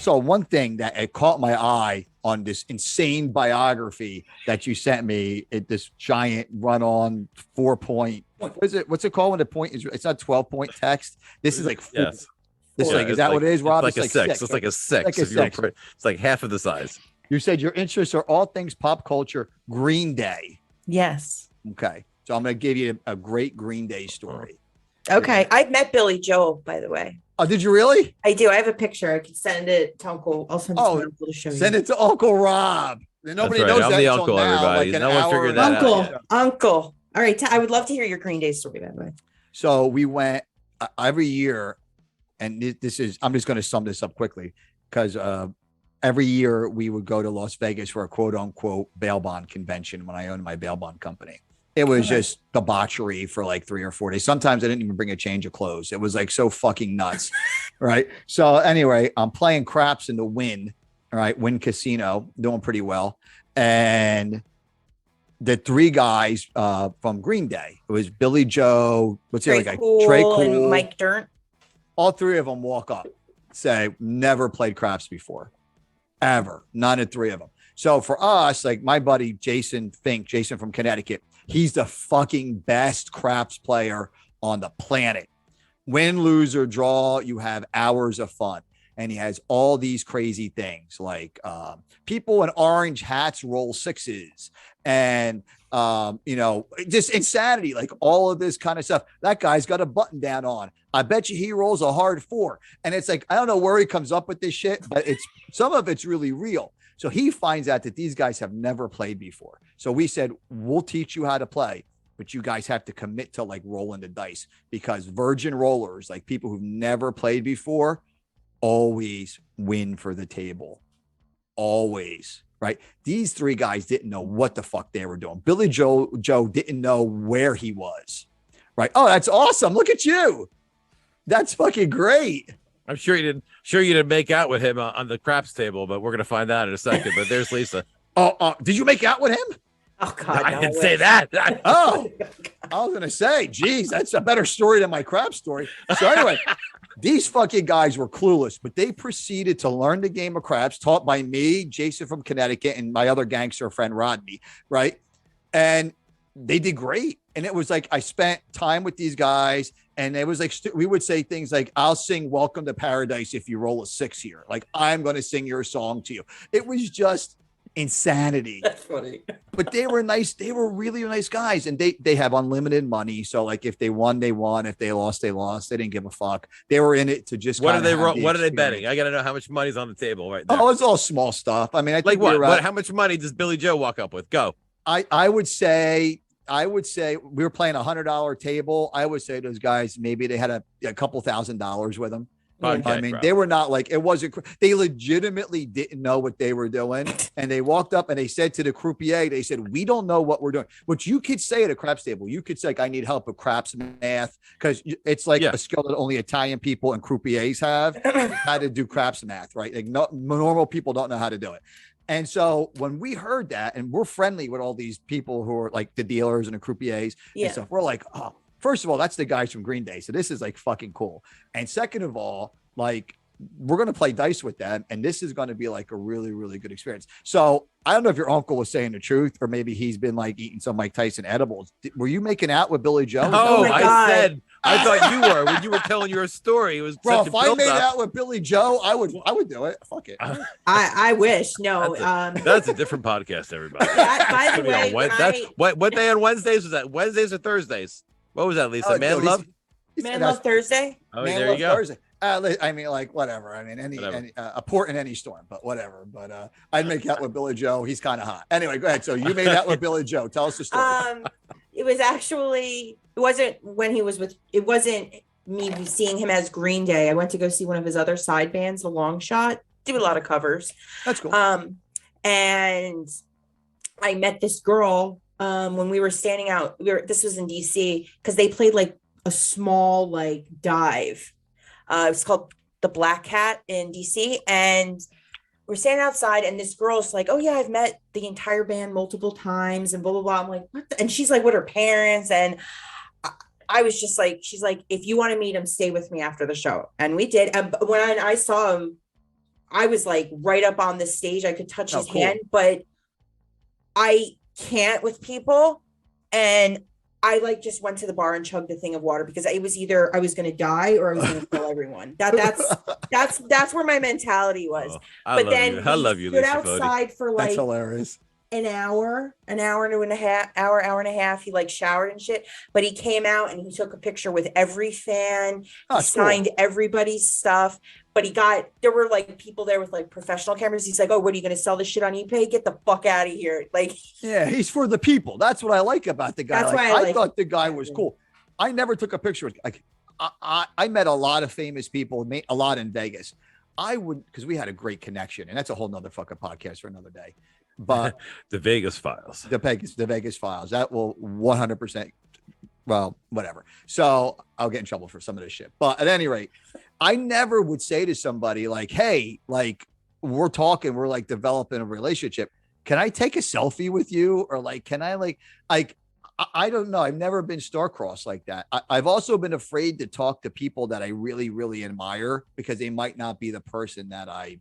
saw one thing that it caught my eye on this insane biography that you sent me. This giant run-on 4-point. What is it? What's it called when the point is? It's not 12-point text. This is like yes. This like is that what it is, Rob? It's like a six. It's like a six. It's like half of the size. You said your interests are all things pop culture. Green Day. Yes. Okay, so I'm going to give you a great Green Day story. Okay, I've met Billy Joel, by the way. Oh, did you really? I do. I have a picture. I can send it to Uncle. I'll send it to Uncle to show you. Send it to Uncle Rob. Nobody knows I'm that the uncle, everybody. Like no one figured that out. Uncle. All right. I would love to hear your Green Day story, by the way. So we went every year, and this is, I'm just going to sum this up quickly because every year we would go to Las Vegas for a quote unquote bail bond convention when I owned my bail bond company. It was just debauchery for like 3 or 4 days. Sometimes I didn't even bring a change of clothes. It was like so fucking nuts. Right. So anyway, I'm playing craps in the Wynn. All right. Wynn Casino, doing pretty well. And the 3 guys from Green Day, it was Billy Joe, what's the other guy? Trey Cool and Mike Dirnt. All 3 of them walk up, say, never played craps before, ever. None of 3 of them. So for us, like my buddy Jason Fink, Jason from Connecticut, he's the fucking best craps player on the planet. Win, lose, or draw, you have hours of fun. And he has all these crazy things like people in orange hats roll 6s and, just insanity, like all of this kind of stuff. That guy's got a button down on. I bet you he rolls a hard 4. And it's like, I don't know where he comes up with this shit, but some of it's really real. So he finds out that these guys have never played before. So we said, we'll teach you how to play, but you guys have to commit to like rolling the dice because virgin rollers, like people who've never played before, always win for the table. Always. Right. These 3 guys didn't know what the fuck they were doing. Billy Joe didn't know where he was. Right. Oh, that's awesome. Look at you. That's fucking great. I'm sure you didn't make out with him on the craps table, but we're going to find out in a second. But there's Lisa. Did you make out with him? Oh, God. I didn't say that. I was going to say, geez, that's a better story than my crap story. So anyway, these fucking guys were clueless, but they proceeded to learn the game of craps taught by me, Jason from Connecticut, and my other gangster friend, Rodney. Right. And they did great. And it was like, I spent time with these guys and it was like, we would say things like, I'll sing Welcome to Paradise if you roll a 6 here. Like, I'm going to sing your song to you. It was just insanity. That's funny. But they were nice. They were really nice guys. And they have unlimited money. So like if they won, they won. If they lost, they lost. They didn't give a fuck. They were in it to just what are they betting? I got to know how much money's on the table right now. Oh, it's all small stuff. I mean, I think like what? How much money does Billy Joe walk up with? Go. I would say we were playing $100 table. I would say those guys, maybe they had a couple $1,000s with them. Okay, I mean, they were not like, it wasn't, they legitimately didn't know what they were doing. And they walked up and they said to the croupier, they said, we don't know what we're doing. Which you could say at a craps table, you could say, like, I need help with craps math. Cause it's like a skill that only Italian people and croupiers have, how to do craps math, right? Like normal people don't know how to do it. And so when we heard that, and we're friendly with all these people who are like the dealers and the croupiers and stuff, we're like, oh, first of all, that's the guys from Green Day. So this is like fucking cool. And second of all, like, we're going to play dice with them. And this is going to be like a really, really good experience. So I don't know if your uncle was saying the truth, or maybe he's been like eating some Mike Tyson edibles. Were you making out with Billy Joe? Oh, I thought you were when you were telling your story. It was bro. If I made out with Billy Joe, I would do it. Fuck it. I wish. No, that's a different podcast, everybody. By the way, what day on Wednesdays was that? Wednesdays or Thursdays? What was that, Lisa? Man Love Thursday. Oh, there you go. Thursday. I mean, like, whatever. I mean, any a port in any storm, but whatever. But I'd make out with Billy Joe. He's kind of hot. Anyway, go ahead. So you made out with Billy Joe. Tell us the story. It was actually, it wasn't me seeing him as Green Day. I went to go see one of his other side bands, The Long Shot. Do a lot of covers. That's cool. And I met this girl when we were standing out. This was in DC because they played like a small like dive. It was called the Black Cat in DC, and we're standing outside, and this girl's like, "Oh yeah, I've met the entire band multiple times," and blah blah blah. I'm like, "What?" And she's like, "With her parents," and I was just like, "She's like, if you want to meet him, stay with me after the show," and we did. And when I saw him I was like right up on the stage. I could touch Oh, his cool. hand, but I can't with people. And I like just went to the bar and chugged a thing of water because it was either I was going to die or I was going to kill everyone. That's where my mentality was. Oh, I But love you. then I we love you, stood Lisa Foti. outside for That's like hilarious. an hour and a half, hour and a half. He like showered and shit, but he came out and he took a picture with every fan. Oh, He that's cool. signed everybody's stuff, but there were like people there with like professional cameras. He's like, oh, what are you going to sell this shit on eBay? Get the fuck out of here. Like, Yeah, he's for the people. That's what I like about the guy. That's Like, why I I like thought the guy him. was cool. I never took a picture with like I met a lot of famous people, a lot in Vegas. I would, because we had a great connection, and that's a whole nother fucking podcast for another day. But The Vegas Files. the Vegas Files, that will 100%. Well, whatever. So I'll get in trouble for some of this shit. But at any rate, I never would say to somebody like, hey, like we're talking, we're like developing a relationship. Can I take a selfie with you? Or like, can I like, I don't know. I've never been star-crossed like that. I've also been afraid to talk to people that I really, really admire because they might not be the person that I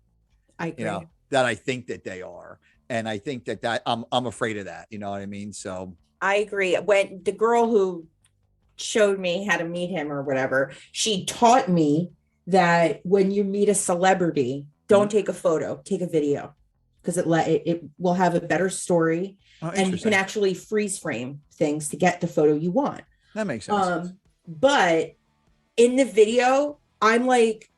agree. that I think that they are. And I think that I'm afraid of that. You know what I mean? So I agree. When the girl who showed me how to meet him or whatever, she taught me that when you meet a celebrity, don't take a photo, take a video, because it will have a better story, and you can actually freeze frame things to get the photo you want. That makes sense. But in the video, I'm like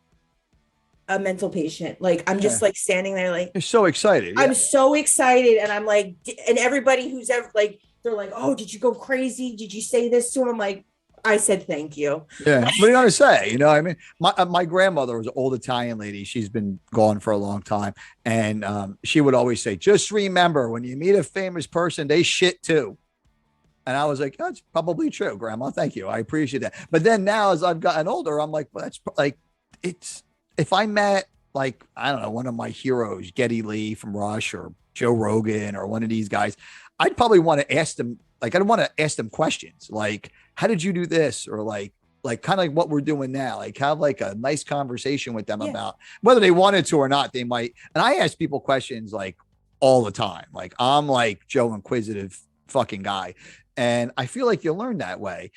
a mental patient. Like I'm just like standing there, like you're so excited. I'm so excited, and I'm like, and everybody who's ever like, they're like, oh, did you go crazy? Did you say this to him? I'm like, I said thank you. Yeah. What are you gonna say? You know, I mean, my grandmother was an old Italian lady. She's been gone for a long time, and she would always say, "Just remember, when you meet a famous person, they shit too." And I was like, "That's probably true, Grandma. Thank you. I appreciate that." But then now, as I've gotten older, I'm like, "Well, that's like, it's if I met like I don't know one of my heroes, Geddy Lee from Rush or Joe Rogan or one of these guys, I'd probably want to ask them." Like, I'd want to ask them questions like, how did you do this? Or like kind of like what we're doing now, like have like a nice conversation with them about whether they wanted to or not. They might. And I ask people questions like all the time. Like I'm like Joe inquisitive fucking guy. And I feel like you learn that way.